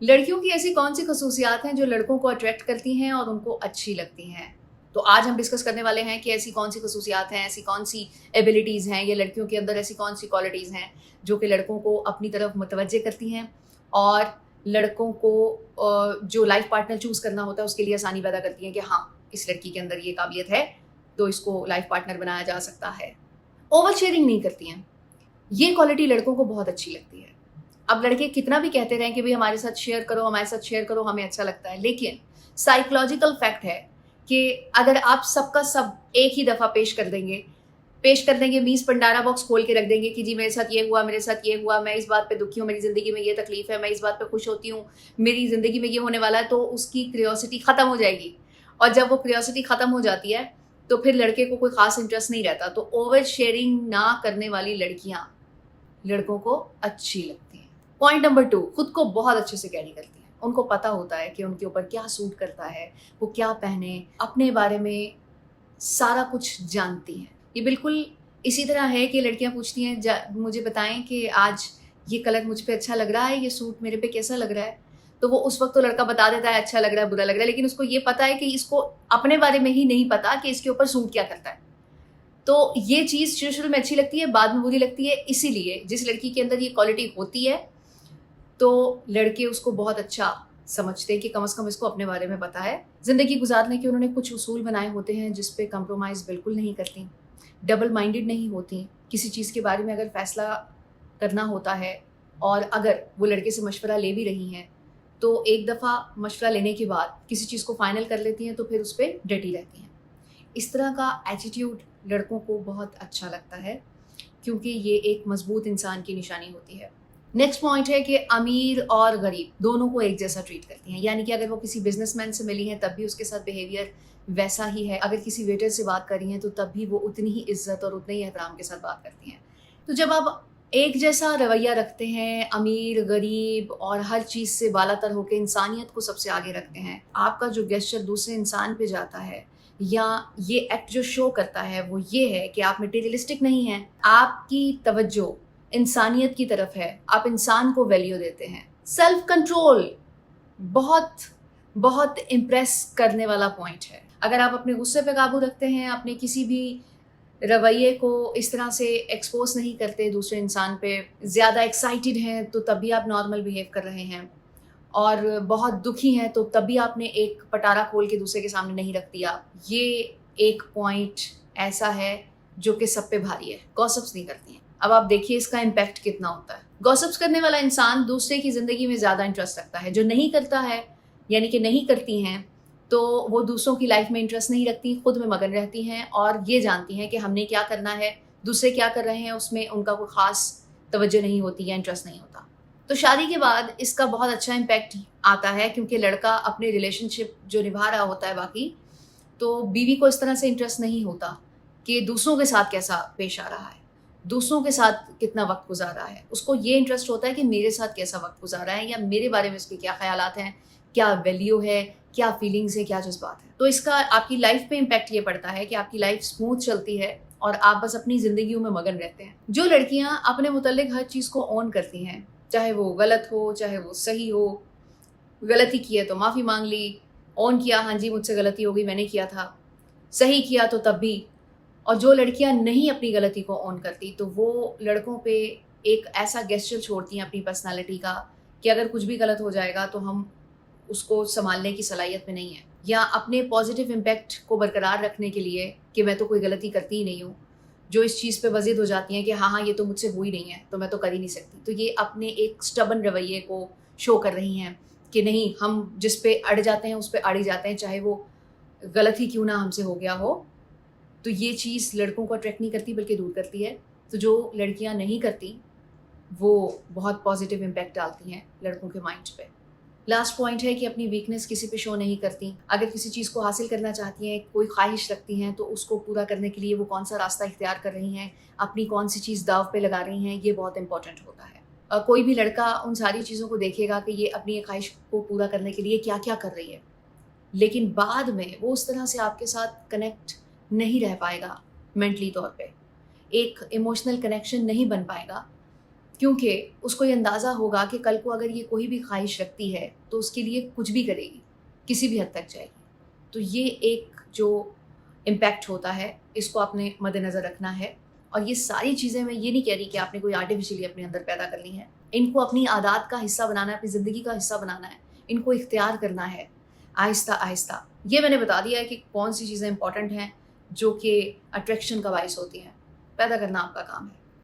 लड़कियों की ऐसी कौन सी खसूसियात हैं जो लड़कों को अट्रैक्ट करती हैं और उनको अच्छी लगती हैं? तो आज हम डिस्कस करने वाले हैं कि ऐसी कौन सी खसूसियात हैं, ऐसी कौन सी एबिलिटीज़ हैं या लड़कियों के अंदर ऐसी कौन सी क्वालिटीज़ हैं जो कि लड़कों को अपनी तरफ मुतवज्जे करती हैं और लड़कों को जो लाइफ पार्टनर चूज़ करना होता है उसके लिए आसानी पैदा करती हैं कि हाँ, इस लड़की के अंदर ये काबिलियत है तो इसको लाइफ पार्टनर बनाया जा सकता है। ओवर शेयरिंग नहीं करती हैं, ये क्वालिटी लड़कों को बहुत अच्छी लगती है। अब लड़के कितना भी कहते रहें कि भाई हमारे साथ शेयर करो, हमारे साथ शेयर करो, हमें अच्छा लगता है, लेकिन साइकोलॉजिकल फैक्ट है कि अगर आप सबका सब एक ही दफ़ा पेश कर देंगे, मीज़ पंडारा बॉक्स खोल के रख देंगे कि जी मेरे साथ ये हुआ, मेरे साथ ये हुआ, मैं इस बात पे दुखी हूँ, मेरी ज़िंदगी में ये तकलीफ़ है, मैं इस बात पे खुश होती हूँ, मेरी ज़िंदगी में ये होने वाला है, तो उसकी क्यूरियोसिटी ख़त्म हो जाएगी। और जब वो क्यूरियोसिटी ख़त्म हो जाती है तो फिर लड़के को कोई ख़ास इंटरेस्ट नहीं रहता। तो ओवर शेयरिंग ना करने वाली लड़कियाँ लड़कों को अच्छी लगती हैं। पॉइंट नंबर 2, खुद को बहुत अच्छे से कैरी करती हैं। उनको पता होता है कि उनके ऊपर क्या सूट करता है, वो क्या पहने, अपने बारे में सारा कुछ जानती हैं। ये बिल्कुल इसी तरह है कि लड़कियां पूछती हैं मुझे बताएं कि आज ये कलर मुझ पे अच्छा लग रहा है, ये सूट मेरे पे कैसा लग रहा है। तो वो उस वक्त तो लड़का बता देता है अच्छा लग रहा है, बुरा लग रहा है, लेकिन उसको ये पता है कि इसको अपने बारे में ही नहीं पता कि इसके ऊपर सूट क्या करता है। तो ये चीज़ शुरू-शुरू में अच्छी लगती है, बाद में बुरी लगती है। इसीलिए जिस लड़की के अंदर ये क्वालिटी होती है, तो लड़के उसको बहुत अच्छा समझते हैं कि कम से कम इसको अपने बारे में पता है। ज़िंदगी गुज़ारने के उन्होंने कुछ उसूल बनाए होते हैं जिस पे कंप्रोमाइज़ बिल्कुल नहीं करती, डबल माइंडेड नहीं होती। किसी चीज़ के बारे में अगर फ़ैसला करना होता है और अगर वो लड़के से मशवरा ले भी रही हैं, तो एक दफ़ा मशवरा लेने के बाद किसी चीज़ को फ़ाइनल कर लेती हैं, तो फिर उस पे डटी रहती हैं। इस तरह का एटीट्यूड लड़कों को बहुत अच्छा लगता है क्योंकि ये एक मजबूत इंसान की निशानी होती है। नेक्स्ट पॉइंट है कि अमीर और गरीब दोनों को एक जैसा ट्रीट करती हैं, यानी कि अगर वो किसी बिजनेसमैन से मिली हैं तब भी उसके साथ बिहेवियर वैसा ही है, अगर किसी वेटर से बात कर रही हैं तो तब भी वो उतनी ही इज्जत और उतने ही एहतराम के साथ बात करती हैं। तो जब आप एक जैसा रवैया रखते हैं, अमीर गरीब और हर चीज़ से बालातर होकर इंसानियत को सबसे आगे रखते हैं, आपका जो गेस्चर दूसरे इंसान पे जाता है या ये एक्ट जो शो करता है वो ये है कि आप मटेरियलिस्टिक नहीं हैं, आपकी तवज्जो इंसानियत की तरफ है, आप इंसान को वैल्यू देते हैं। सेल्फ कंट्रोल बहुत बहुत इम्प्रेस करने वाला पॉइंट है। अगर आप अपने गुस्से पे काबू रखते हैं, अपने किसी भी रवैये को इस तरह से एक्सपोज नहीं करते दूसरे इंसान पे, ज़्यादा एक्साइटेड हैं तो तब भी आप नॉर्मल बिहेव कर रहे हैं, और बहुत दुखी हैं तो तब भी आपने एक पटारा खोल के दूसरे के सामने नहीं रख दिया। ये एक पॉइंट ऐसा है जो कि सब पे भारी है। गॉसिप्स नहीं करती हैं। अब आप देखिए इसका इम्पैक्ट कितना होता है। गॉसिप्स करने वाला इंसान दूसरे की ज़िंदगी में ज़्यादा इंटरेस्ट रखता है। जो नहीं करता है यानी कि नहीं करती हैं, तो वो दूसरों की लाइफ में इंटरेस्ट नहीं रखती, खुद में मगन रहती हैं और ये जानती हैं कि हमने क्या करना है, दूसरे क्या कर रहे हैं उसमें उनका कोई ख़ास तवज्जो नहीं होती या इंटरेस्ट नहीं होता। तो शादी के बाद इसका बहुत अच्छा इम्पैक्ट आता है क्योंकि लड़का अपने रिलेशनशिप जो निभा रहा होता है बाकी, तो बीवी को इस तरह से इंटरेस्ट नहीं होता कि दूसरों के साथ कैसा पेश आ रहा है, दूसरों के साथ कितना वक्त गुजारा है। उसको ये इंटरेस्ट होता है कि मेरे साथ कैसा वक्त गुजारा है या मेरे बारे में उसके क्या ख्यालात हैं, क्या वैल्यू है, क्या फीलिंग्स है, क्या जज्बात है। तो इसका आपकी लाइफ पे इम्पैक्ट ये पड़ता है कि आपकी लाइफ स्मूथ चलती है और आप बस अपनी ज़िंदगियों में मगन रहते हैं। जो लड़कियाँ अपने मुतल्लिक हर चीज़ को ऑन करती हैं, चाहे वो गलत हो चाहे वो सही हो, गलती की है तो माफ़ी मांग ली, ऑन किया हाँ जी मुझसे गलती हो गई मैंने किया था, सही किया तो तब भी। और जो लड़कियां नहीं अपनी गलती को ऑन करती तो वो लड़कों पे एक ऐसा गेस्चर छोड़ती हैं अपनी पर्सनालिटी का कि अगर कुछ भी गलत हो जाएगा तो हम उसको संभालने की सलाहियत में नहीं है, या अपने पॉजिटिव इम्पैक्ट को बरकरार रखने के लिए कि मैं तो कोई गलती करती ही नहीं हूँ, जो इस चीज़ पे वज़ीद हो जाती हैं कि हाँ हाँ ये तो मुझसे हुई नहीं है तो मैं तो कर ही नहीं सकती। तो ये अपने एक स्टबन रवैये को शो कर रही हैं कि नहीं, हम जिस पे अड़ जाते हैं उस पे अड़ ही जाते हैं, चाहे वो गलत ही क्यों ना हमसे हो गया हो। तो ये चीज़ लड़कों को अट्रैक्ट नहीं करती बल्कि दूर करती है। तो जो लड़कियां नहीं करती वो बहुत पॉजिटिव इम्पैक्ट डालती हैं लड़कों के माइंड पे। लास्ट पॉइंट है कि अपनी वीकनेस किसी पे शो नहीं करती। अगर किसी चीज़ को हासिल करना चाहती हैं, कोई ख्वाहिश रखती हैं, तो उसको पूरा करने के लिए वो कौन सा रास्ता इख्तियार कर रही हैं, अपनी कौन सी चीज़ दाव पे लगा रही हैं, ये बहुत इंपॉर्टेंट होता है। कोई भी लड़का उन सारी चीज़ों को देखेगा कि ये अपनी ख्वाहिश को पूरा करने के लिए क्या क्या कर रही है, लेकिन बाद में वो उस तरह से आपके साथ कनेक्ट नहीं रह पाएगा, मेंटली तौर पे एक इमोशनल कनेक्शन नहीं बन पाएगा کیونکہ اس کو یہ اندازہ ہوگا کہ کل کو اگر یہ کوئی بھی خواہش رکھتی ہے تو اس کے لیے کچھ بھی کرے گی، کسی بھی حد تک جائے گی. تو یہ ایک جو امپیکٹ ہوتا ہے اس کو آپ نے مد نظر رکھنا ہے. اور یہ ساری چیزیں میں یہ نہیں کہہ رہی کہ آپ نے کوئی آرٹیفیشلی اپنے اندر پیدا کر لی ہیں. ان کو اپنی عادات کا حصہ بنانا ہے، اپنی زندگی کا حصہ بنانا ہے، ان کو اختیار کرنا ہے آہستہ آہستہ. یہ میں نے بتا دیا ہے کہ کون سی چیزیں امپورٹنٹ ہیں جو کہ اٹریکشن کا باعث ہوتی ہیں. پیدا کرنا آپ کا کام ہے.